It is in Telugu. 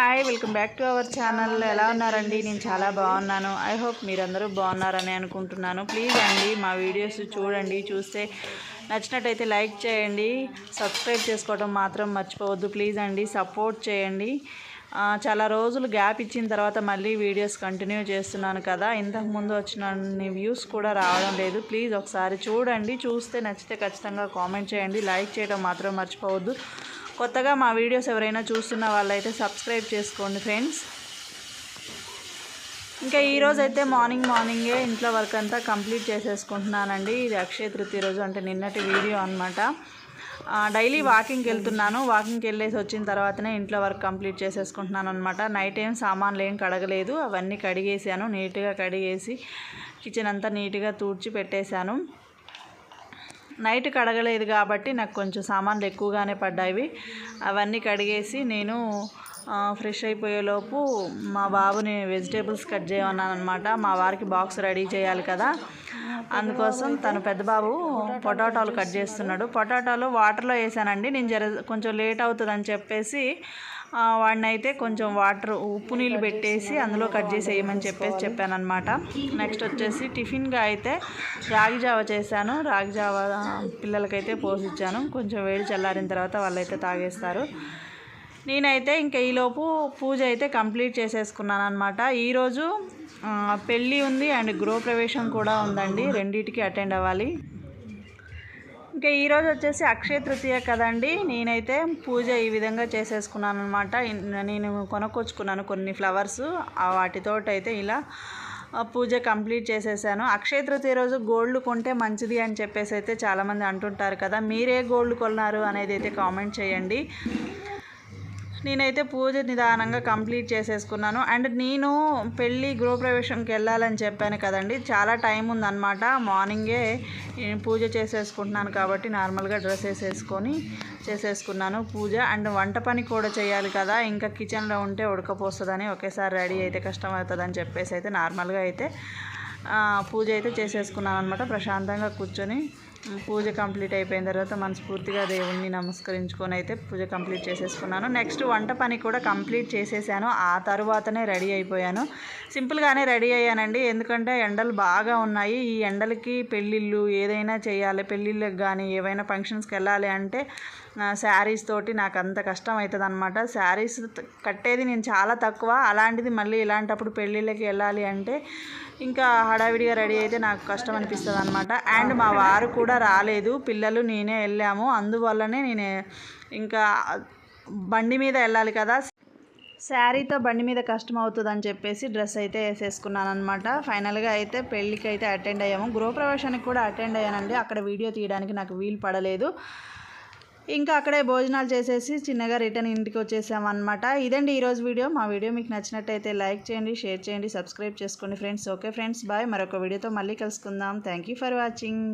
Hi welcome back to our channel. ఎలా ఉన్నారండి? నేను చాలా బాగున్నాను. ఐ హోప్ మీరందరూ బాగున్నారని అనుకుంటున్నాను. ప్లీజ్ అండి మా వీడియోస్ చూడండి, చూస్తే నచ్చినట్టయితే లైక్ చేయండి, సబ్స్క్రైబ్ చేసుకోవడం మాత్రం మర్చిపోవద్దు. ప్లీజ్ అండి సపోర్ట్ చేయండి. చాలా రోజులు గ్యాప్ ఇచ్చిన తర్వాత మళ్ళీ వీడియోస్ కంటిన్యూ చేస్తున్నాను కదా, ఇంతకుముందు వచ్చిన వ్యూస్ కూడా రావడం లేదు. ప్లీజ్ ఒకసారి చూడండి, చూస్తే నచ్చితే ఖచ్చితంగా కామెంట్ చేయండి, లైక్ చేయడం మాత్రం మర్చిపోవద్దు. కొత్తగా మా వీడియోస్ ఎవరైనా చూస్తున్న వాళ్ళైతే సబ్స్క్రైబ్ చేసుకోండి ఫ్రెండ్స్. ఇంకా ఈరోజు అయితే మార్నింగే ఇంట్లో వర్క్ అంతా కంప్లీట్ చేసేసుకుంటున్నానండి. ఇది అక్షయ తృతీయ రోజు, అంటే నిన్నటి వీడియో అనమాట. డైలీ వాకింగ్కి వెళ్తున్నాను. వాకింగ్కి వెళ్ళేసి వచ్చిన తర్వాతనే ఇంట్లో వర్క్ కంప్లీట్ చేసేసుకుంటున్నాను అనమాట. నైట్ ఏం సామాన్లు ఏం కడగలేదు, అవన్నీ కడిగేసాను. నీట్గా కడిగేసి కిచెన్ అంతా నీట్గా తూడ్చి పెట్టేశాను. నైట్ కడగలేదు కాబట్టి నాకు కొంచెం సామాన్లు ఎక్కువగానే పడ్డాయి. అవన్నీ కడిగేసి నేను ఫ్రెష్ అయిపోయేలోపు మా బాబుని వెజిటేబుల్స్ కట్ చేయమన్నాను అనమాట. మా వారికి బాక్స్ రెడీ చేయాలి కదా, అందుకోసం తను పెద్ద బాబు పొటాటోలు కట్ చేస్తున్నాడు. పొటాటోలు వాటర్లో వేసానండి. నేను కొంచెం లేట్ అవుతుందని చెప్పేసి వాడిని అయితే కొంచెం ఉప్పు నీళ్ళు పెట్టేసి అందులో కట్ చేసి వేయమని చెప్పాను అనమాట. నెక్స్ట్ వచ్చేసి టిఫిన్గా అయితే రాగి జావ చేశాను. రాగి జావ పిల్లలకైతే పోసిచ్చాను. కొంచెం వేడి చల్లారిన తర్వాత వాళ్ళైతే తాగేస్తారు. నేనైతే ఇంకా ఈలోపు పూజ అయితే కంప్లీట్ చేసేసుకున్నాను అనమాట. ఈరోజు పెళ్ళి ఉంది అండ్ గృహప్రవేశం కూడా ఉందండి, రెండింటికి అటెండ్ అవ్వాలి. ఇంకా ఈరోజు వచ్చేసి అక్షయ తృతీయ కదండి. నేనైతే పూజ ఈ విధంగా చేసేసుకున్నాను అనమాట. నేను కొనుక్కొచ్చుకున్నాను కొన్ని ఫ్లవర్స్, వాటితోటైతే ఇలా పూజ కంప్లీట్ చేసేసాను. అక్షయ తృతీయ రోజు గోల్డ్ కొంటే మంచిది అని చెప్పేసి అయితే చాలామంది అంటుంటారు కదా, మీరే గోల్డ్ కొన్నారు అనేది అయితే కామెంట్ చేయండి. నేనైతే పూజ నిదానంగా కంప్లీట్ చేసేసుకున్నాను. అండ్ నేను గృహప్రవేశంకి వెళ్ళాలని చెప్పాను కదండి, చాలా టైం ఉందన్నమాట. మార్నింగే పూజ చేసేసుకుంటున్నాను కాబట్టి నార్మల్గా డ్రెస్ వేసేసుకొని చేసేసుకున్నాను పూజ. అండ్ వంట పని కూడా చేయాలి కదా, ఇంకా కిచెన్లో ఉంటే ఉడకపోస్తుందని ఒకేసారి రెడీ అయితే కష్టం అవుతుందని చెప్పేసి అయితే నార్మల్గా అయితే పూజ అయితే చేసేసుకున్నాను అనమాట. ప్రశాంతంగా కూర్చొని పూజ కంప్లీట్ అయిపోయిన తర్వాత మనస్ఫూర్తిగా దేవుణ్ణి నమస్కరించుకొని అయితే పూజ కంప్లీట్ చేసేసుకున్నాను. నెక్స్ట్ వంట పని కూడా కంప్లీట్ చేసేసాను. ఆ తర్వాతనే రెడీ అయిపోయాను. సింపుల్గానే రెడీ అయ్యానండి, ఎందుకంటే ఎండలు బాగా ఉన్నాయి. ఈ ఎండలకి పెళ్ళిళ్ళు ఏదైనా చేయాలి, పెళ్ళిళ్ళకి కానీ ఏవైనా ఫంక్షన్స్కి వెళ్ళాలి అంటే శారీస్ తోటి నాకు అంత కష్టం అవుతుంది అనమాట. శారీస్ కట్టేది నేను చాలా తక్కువ, అలాంటిది మళ్ళీ ఇలాంటప్పుడు పెళ్ళిళ్ళకి వెళ్ళాలి అంటే ఇంకా హడావిడిగా రెడీ అయితే నాకు కష్టం అనిపిస్తుంది అనమాట. అండ్ మా వారు కూడా రాలేదు, పిల్లలు నేనే వెళ్ళాము. అందువల్లనే నేను ఇంకా బండి మీద వెళ్ళాలి కదా, శారీతో బండి మీద కష్టం అవుతుందని చెప్పేసి డ్రెస్ అయితే వేసేసుకున్నాను అనమాట. ఫైనల్గా అయితే పెళ్ళికి అయితే అటెండ్ అయ్యాము. గృహప్రవేశానికి కూడా అటెండ్ అయ్యానండి. అక్కడ వీడియో తీయడానికి నాకు వీలు పడలేదు. ఇంకా అక్కడే భోజనాలు చేసేసి చిన్నగా రిటర్న్ ఇంటికి వచ్చేసామన్నమాట. ఇదండి ఈరోజు వీడియో. మా వీడియో మీకు నచ్చినట్టయితే లైక్ చేయండి, షేర్ చేయండి, సబ్స్క్రైబ్ చేసుకోండి ఫ్రెండ్స్. Okay friends, bye. మరొక వీడియోతో మళ్ళీ కలుసుకుందాం. Thank you for watching.